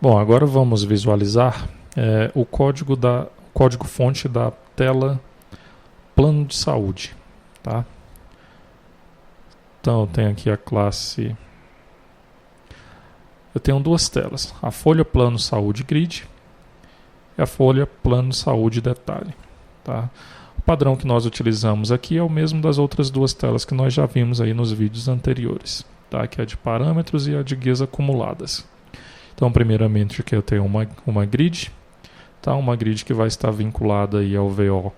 Bom, agora vamos visualizar o código-fonte da tela Plano de Saúde. Tá? Então eu tenho aqui a classe... Eu tenho duas telas, a folha Plano Saúde Grid e a folha Plano Saúde Detalhe. Tá? O padrão que nós utilizamos aqui é o mesmo das outras duas telas que nós já vimos aí nos vídeos anteriores, tá? Que é a de parâmetros e a de guias acumuladas. Então, primeiramente, aqui eu tenho uma grid, tá? Uma grid que vai estar vinculada aí ao VO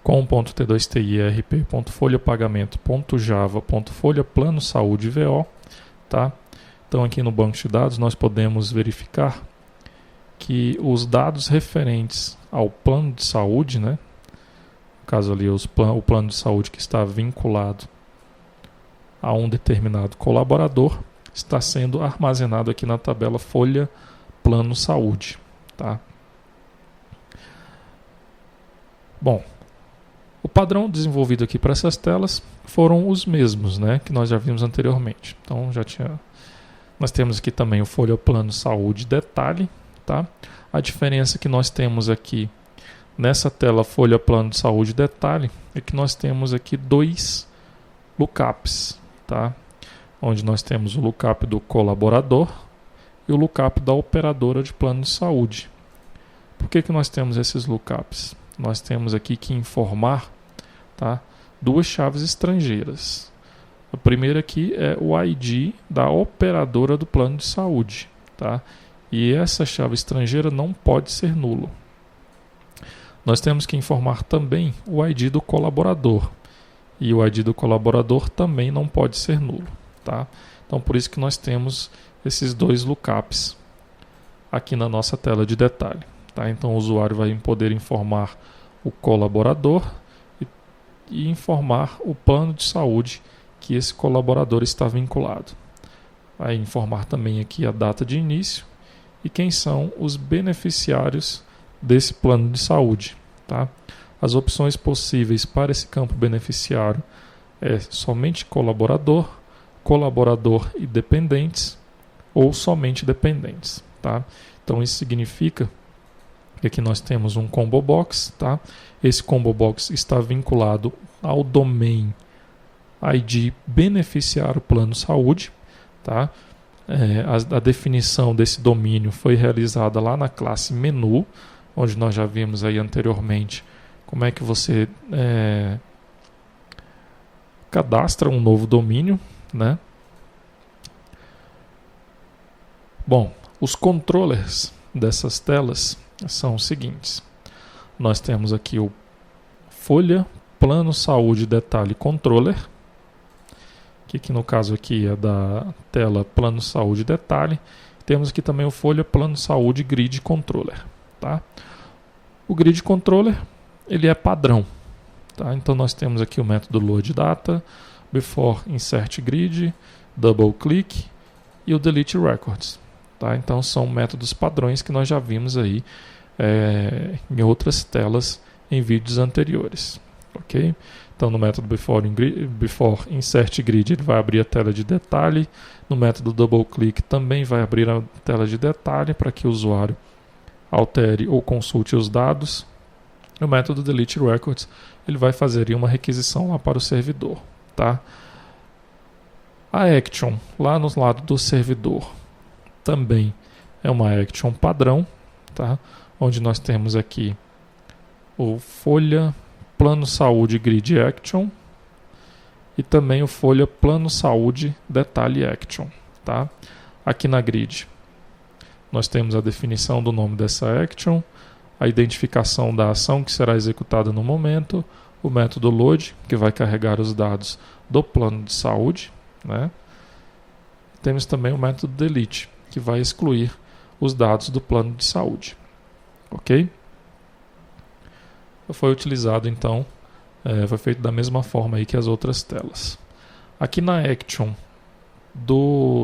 com .t2ti.rp.folhapagamento.java.folha plano saúde VO, tá? Então, aqui no banco de dados nós podemos verificar que os dados referentes ao plano de saúde, né? No caso ali, o plano de saúde que está vinculado a um determinado colaborador, está sendo armazenado aqui na tabela folha plano saúde. Tá? Bom, o padrão desenvolvido aqui para essas telas foram os mesmos, né, que nós já vimos anteriormente. Então, nós temos aqui também o folha plano saúde detalhe. Tá? A diferença que nós temos aqui nessa tela folha plano de saúde detalhe é que nós temos aqui dois lookups, tá? Onde nós temos o lookup do colaborador e o lookup da operadora de plano de saúde. Por que nós temos esses lookups? Nós temos aqui que informar, tá, duas chaves estrangeiras. A primeira aqui é o ID da operadora do plano de saúde, tá? E essa chave estrangeira não pode ser nulo. Nós temos que informar também o ID do colaborador. E o ID do colaborador também não pode ser nulo. Tá? Então, por isso que nós temos esses dois lookups aqui na nossa tela de detalhe. Tá? Então, o usuário vai poder informar o colaborador e informar o plano de saúde que esse colaborador está vinculado. Vai informar também aqui a data de início e quem são os beneficiários desse plano de saúde. Tá? As opções possíveis para esse campo beneficiário é somente colaborador, colaborador e dependentes ou somente dependentes. Tá? Então isso significa que aqui nós temos um combo box. Tá? Esse combo box está vinculado ao domain ID beneficiário plano saúde. Tá? A definição desse domínio foi realizada lá na classe menu, onde nós já vimos aí anteriormente como é que você cadastra um novo domínio, né? Bom, os controllers dessas telas são os seguintes. Nós temos aqui o folha plano saúde detalhe controller, que no caso aqui é da tela plano saúde detalhe. Temos aqui também o folha plano saúde grid controller. Tá? O grid controller ele é padrão. Tá? Então nós temos aqui o método load data, before insert grid, double click e o delete records. Tá? Então são métodos padrões que nós já vimos aí em outras telas em vídeos anteriores. Ok? Então no método before insert grid ele vai abrir a tela de detalhe. No método double click também vai abrir a tela de detalhe para que o usuário altere ou consulte os dados. No método delete records ele vai fazer uma requisição lá para o servidor. Tá? A action lá no lado do servidor também é uma action padrão, tá? Onde nós temos aqui o folha plano saúde grid action e também o folha plano saúde detalhe action. Tá? Aqui na grid nós temos a definição do nome dessa action, a identificação da ação que será executada no momento, o método load, que vai carregar os dados do plano de saúde, né? Temos também o método delete, que vai excluir os dados do plano de saúde. Ok? Foi utilizado então, foi feito da mesma forma aí que as outras telas. Aqui na action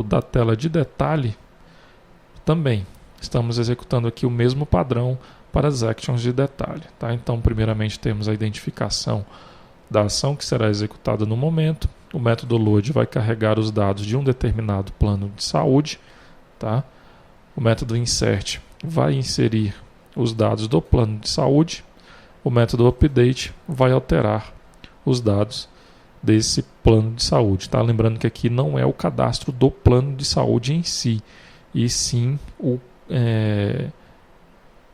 da tela de detalhe, também estamos executando aqui o mesmo padrão para as actions de detalhe. Tá? Então, primeiramente temos a identificação da ação que será executada no momento. O método load vai carregar os dados de um determinado plano de saúde, tá? O método insert vai inserir os dados do plano de saúde. O método update vai alterar os dados desse plano de saúde, tá? Lembrando que aqui não é o cadastro do plano de saúde em si, e sim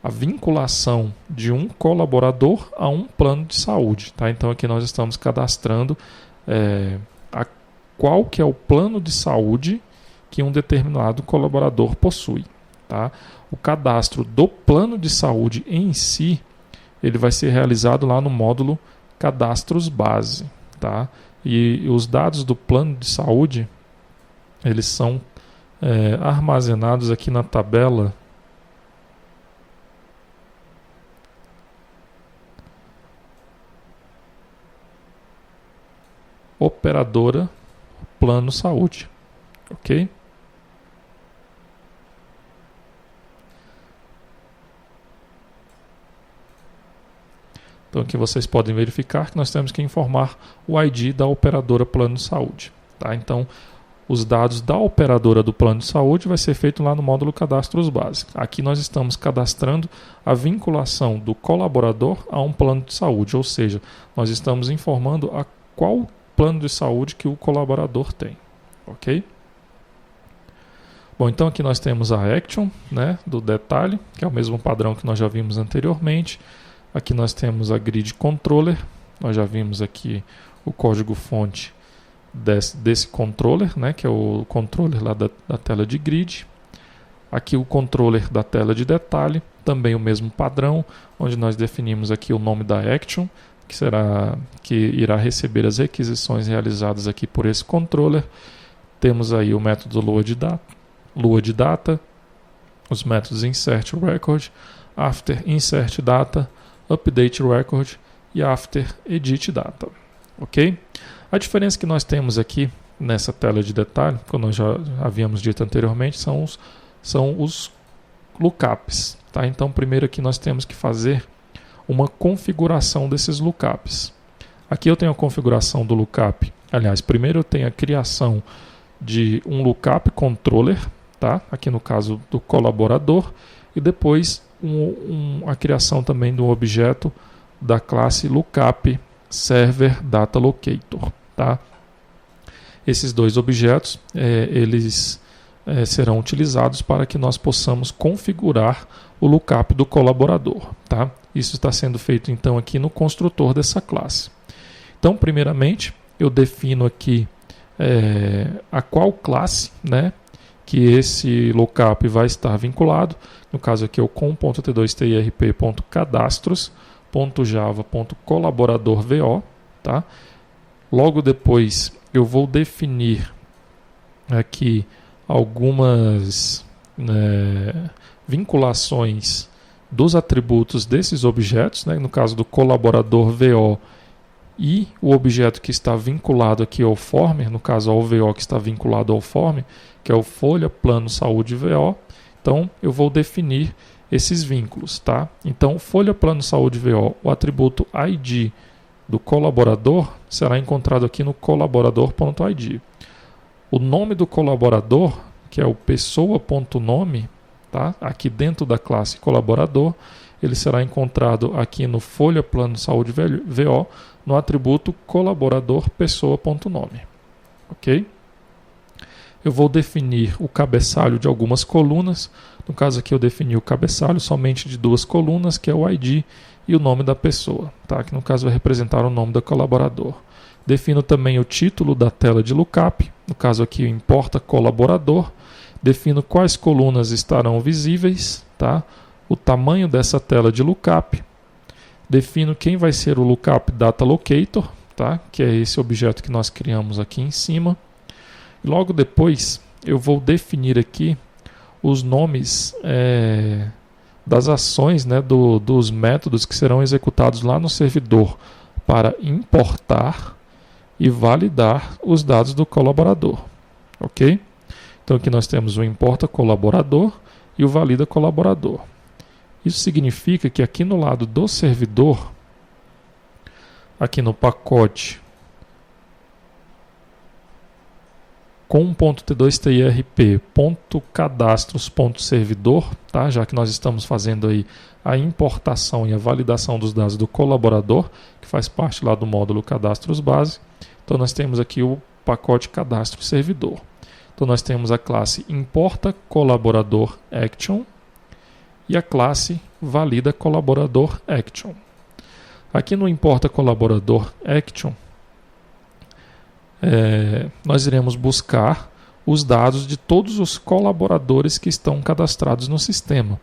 a vinculação de um colaborador a um plano de saúde, tá? Então aqui nós estamos cadastrando qual que é o plano de saúde que um determinado colaborador possui, tá? O cadastro do plano de saúde em si, ele vai ser realizado lá no módulo Cadastros Base, tá? E os dados do plano de saúde, eles são armazenados aqui na tabela operadora plano saúde, ok? Então aqui vocês podem verificar que nós temos que informar o ID da operadora plano de saúde, tá? Então os dados da operadora do plano de saúde vai ser feito lá no módulo Cadastros Base. Aqui nós estamos cadastrando a vinculação do colaborador a um plano de saúde, ou seja, nós estamos informando a qual plano de saúde que o colaborador tem, ok? Bom, então aqui nós temos a action, né, do detalhe, que é o mesmo padrão que nós já vimos anteriormente. Aqui nós temos a grid controller, nós já vimos aqui o código-fonte desse controller, né, que é o controller lá da tela de grid. Aqui o controller da tela de detalhe, também o mesmo padrão, onde nós definimos aqui o nome da action, que irá receber as requisições realizadas aqui por esse controller. Temos aí o método lua de data, os métodos insert record, after insert data, update record e after edit data, ok? A diferença que nós temos aqui nessa tela de detalhe, como nós já havíamos dito anteriormente, são os lookups, tá? Então primeiro aqui nós temos que fazer uma configuração desses lookups. Aqui eu tenho a configuração do lookup. Aliás, primeiro eu tenho a criação de um lookup controller, tá? Aqui no caso do colaborador, e depois a criação também do objeto da classe lookup server data locator, tá? Esses dois objetos eles serão utilizados para que nós possamos configurar o lookup do colaborador, tá? Isso está sendo feito então aqui no construtor dessa classe. Então, primeiramente, eu defino aqui a qual classe, né, que esse lookup vai estar vinculado. No caso aqui é o com.t2trp.cadastros.java.colaboradorvo, tá? Logo depois eu vou definir aqui algumas vinculações dos atributos desses objetos, né? No caso do colaborador VO e o objeto que está vinculado aqui ao form, no caso ao VO que está vinculado ao form, que é o folha, plano, saúde VO. Então eu vou definir esses vínculos, tá? Então folha, plano, saúde VO, o atributo ID do colaborador será encontrado aqui no colaborador.id. O nome do colaborador, que é o pessoa.nome, tá? Aqui dentro da classe colaborador, ele será encontrado aqui no folha, plano, saúde VO, no atributo colaborador pessoa.nome, ok? Eu vou definir o cabeçalho de algumas colunas. No caso aqui eu defini o cabeçalho somente de duas colunas, que é o ID e o nome da pessoa, tá? Que no caso vai representar o nome do colaborador. Defino também o título da tela de lookup, no caso aqui importa colaborador. Defino quais colunas estarão visíveis, tá? O tamanho dessa tela de lookup. Defino quem vai ser o lookup data locator, tá? Que é esse objeto que nós criamos aqui em cima. E logo depois eu vou definir aqui os nomes das ações, né, dos métodos que serão executados lá no servidor para importar e validar os dados do colaborador, ok? Então aqui nós temos o importa colaborador e o valida colaborador. Isso significa que aqui no lado do servidor, aqui no pacote com .t2.tirp.cadastros.servidor, tá? Já que nós estamos fazendo aí a importação e a validação dos dados do colaborador, que faz parte lá do módulo cadastros base. Então nós temos aqui o pacote cadastro servidor. Então nós temos a classe importa colaborador action e a classe valida colaborador action. Aqui no importa colaborador action, nós iremos buscar os dados de todos os colaboradores que estão cadastrados no sistema,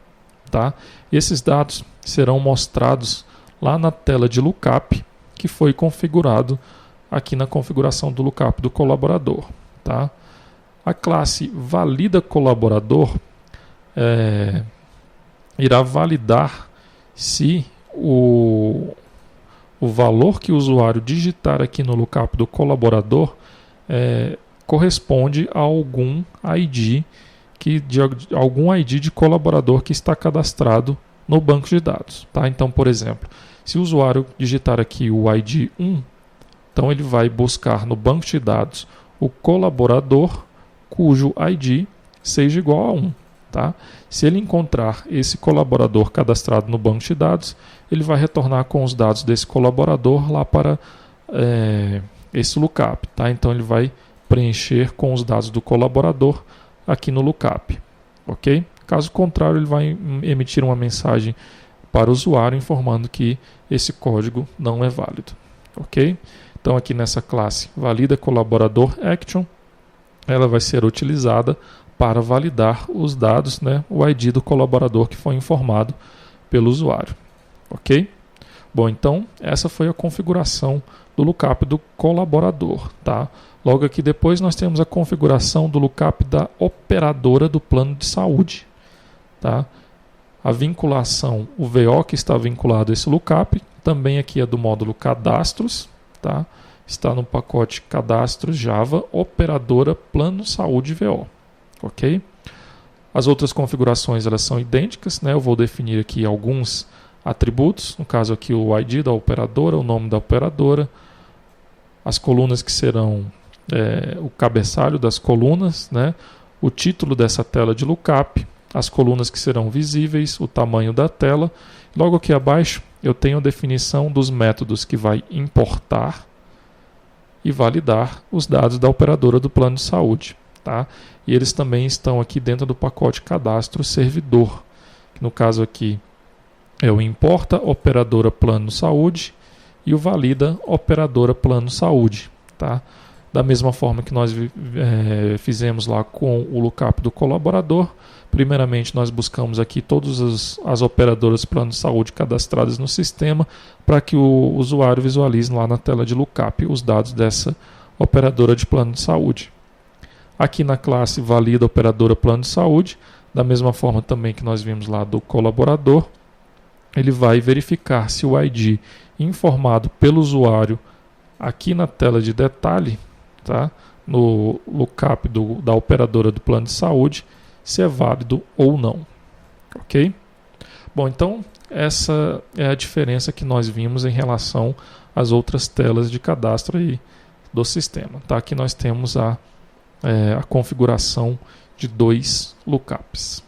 tá? Esses dados serão mostrados lá na tela de lookup que foi configurado aqui na configuração do lookup do colaborador, tá? A classe valida colaborador irá validar se o valor que o usuário digitar aqui no lookup do colaborador corresponde a algum ID algum ID de colaborador que está cadastrado no banco de dados, tá? Então, por exemplo, se o usuário digitar aqui o ID 1, então ele vai buscar no banco de dados o colaborador cujo ID seja igual a 1. Tá? Se ele encontrar esse colaborador cadastrado no banco de dados, ele vai retornar com os dados desse colaborador lá para esse lookup. Tá? Então ele vai preencher com os dados do colaborador aqui no lookup. Okay? Caso contrário, ele vai emitir uma mensagem para o usuário informando que esse código não é válido. Okay? Então aqui nessa classe valida colaborador action, ela vai ser utilizada para validar os dados, né, o ID do colaborador que foi informado pelo usuário. Ok? Bom, então essa foi a configuração do lookup do colaborador. Tá? Logo aqui depois nós temos a configuração do lookup da operadora do plano de saúde. Tá? A vinculação, o VO que está vinculado a esse lookup, também aqui é do módulo cadastros. Tá? Está no pacote cadastros Java operadora plano saúde VO. Ok? As outras configurações elas são idênticas, né? Eu vou definir aqui alguns atributos, no caso aqui o ID da operadora, o nome da operadora, as colunas que serão o cabeçalho das colunas, né? O título dessa tela de lookup, as colunas que serão visíveis, o tamanho da tela. Logo aqui abaixo eu tenho a definição dos métodos que vai importar e validar os dados da operadora do plano de saúde. Tá? E eles também estão aqui dentro do pacote cadastro servidor, que no caso aqui é o importa operadora plano saúde e o valida operadora plano saúde. Tá? Da mesma forma que nós fizemos lá com o lookup do colaborador, primeiramente nós buscamos aqui todas as operadoras plano de saúde cadastradas no sistema para que o usuário visualize lá na tela de lookup os dados dessa operadora de plano de saúde. Aqui na classe valida operadora plano de saúde, da mesma forma também que nós vimos lá do colaborador, ele vai verificar se o ID informado pelo usuário aqui na tela de detalhe, tá? No lookup da operadora do plano de saúde, se é válido ou não. Ok? Bom, então essa é a diferença que nós vimos em relação às outras telas de cadastro aí do sistema. Tá? Aqui nós temos a configuração de 2 lookups.